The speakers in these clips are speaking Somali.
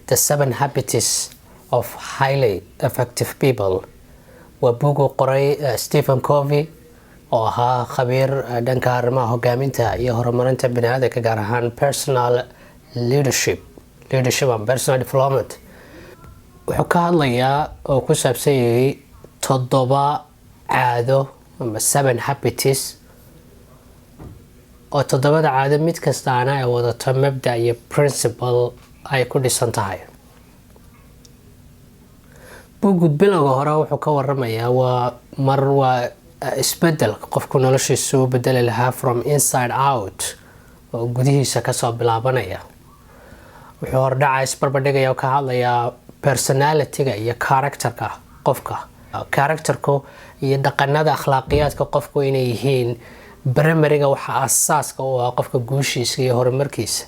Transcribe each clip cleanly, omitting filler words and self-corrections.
The 7 Habits of Highly Effective People waa buug uu qoray Stephen Covey oo ahaa khabiir dhanka arrimaha hogaaminta iyo horumarinta bini'aadamka gaar ahaan personal leadership and personal development. wuxuu ka hadlayaa oo ku saabsan yahay 7 caado ama 7 habits oo 7 caado mid kastaana ay wadato mabda iyo principle ay ku dhisan tahay. buugga bilowga hore wuxuu ka waramayaa waa isbedel qofku noloshiisa u bedeli lahaa from inside out oo gudihiisa ka soo bilaabanaya. wuxuu hordhaca isbarbardhigaya oo ka hadlayaa personality-ga iyo character-ka qofka. character-ku iyo dhaqanada akhlaaqiyaadka qofku inay yihiin primary-ga waxa asaaska u ah qofka guushiisa iyo horumarkiisa,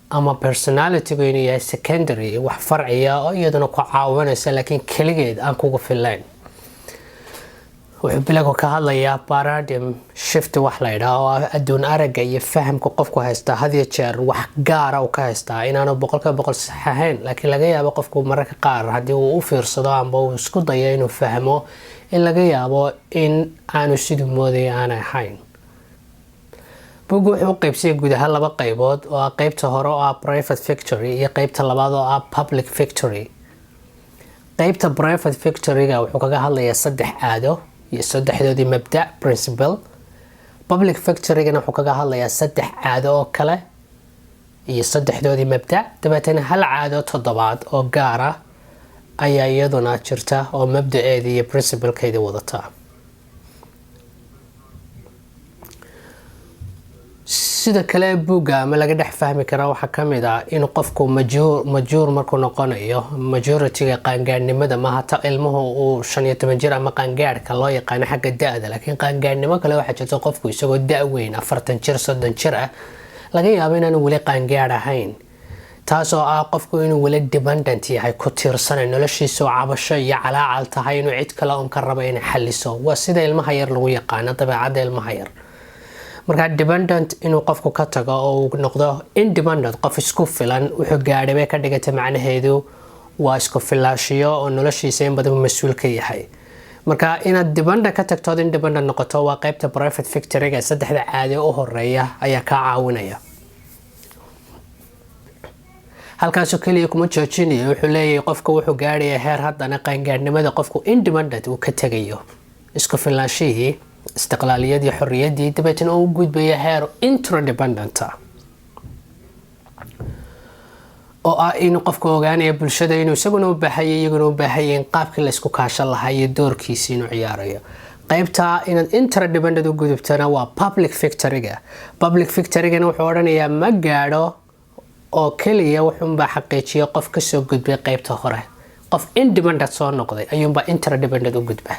ama personality-gu inuu yahay secondary wax farciya oo iyaduna ku caawinaysa laakiin kaligeed aan kugu filayn. wuxuu bilowga ka hadlayaa paradigm shift wax la yidhaahdo oo ah adduun aragga iyo fahamka qofku haystaa had iyo jeer wax gaara uu ka haystaa inaanu 100% sax ahayn, laakiin laga yaabo qofku mararka qaar haddii uu u fiirsado amba uu isku dayo inuu fahmo in laga yaabo in aanu siduu moodaya aanay ahayn. buuggu wuxuu u qaybsiyay guud ahaan 2 qaybood oo ah qaybta hore oo ah private victory iyo qaybta labaad oo ah public victory. qaybta private victory-ga wuxuu kaga hadlayaa 3 caado iyo 3doodii mabda principle. public victory-gana wuxuu kaga hadlayaa 3 caado oo kale iyo 3doodii mabda, dabeetana 1 caado 7 oo gaar ah ayaa iyaduna jirta oo mabdaeedii iyo principle-keedii wadata. sida kale buugga ama laga dhex fahmi karaa waxaa ka mid ah in qofku majuur markuu noqonayo majority-ga qaangaadhnimada maaha ta ilmuhu uu 15 jir ama qaangaadhka loo yaqaano xagga da'da, laakiin qaangaadhnimo kale waxaa jirta qofku isagoo da' weyn 40 jir 30 jir ah laga yaabo inaanu weli qaangaadh ahayn, taasoo ah qofku inuu weli dependent yahay, ku tiirsanay noloshiisa oo cabasho iyo calaacal tahay inuu cid kale un ka rabo inay xalliso. waa sida ilmaha yar lagu yaqaano dabeecadda ilmaha yar. marka dependent inuu qofku ka tago oo uu noqdo independent qof isku filan wuxuu gaadhay bay ka dhigata macnaheedu waa isku filaashiyo oo noloshiisa in badan mas'uul ka yahay. marka inaad dependent ka tagto oo independent noqoto waa qaybta private victory-ga 3 caado u horeeya ayaa ka caawinaya. halkaasoo kaliya kuma joojinayo, wuxuu leeyahay qofku wuxuu gaadhayaa heer haddana qaangaadhnimada qofku independent uu ka tagayo isku filaashihii istiqlaaliyadii xorriyaddii dabeetana uu gudbaya heer interdependent oo ah inuu qofku ogaanaya bulshada inuu isaguna u baahayay iyaguna u baahayeen qaabkii la isku kaashan lahaa iyo doorkiisa inuu ciyaarayo. qaybta inaad interdependent u gudubtana waa public victory-ga. public victory-gana wuxuu odhanayaa ma gaadho oo kaliya wuxuunbaa xaqiijiya qof kasoo gudbay qaybta hore. qof independent soo noqday ayuunbaa interdependent u gudba.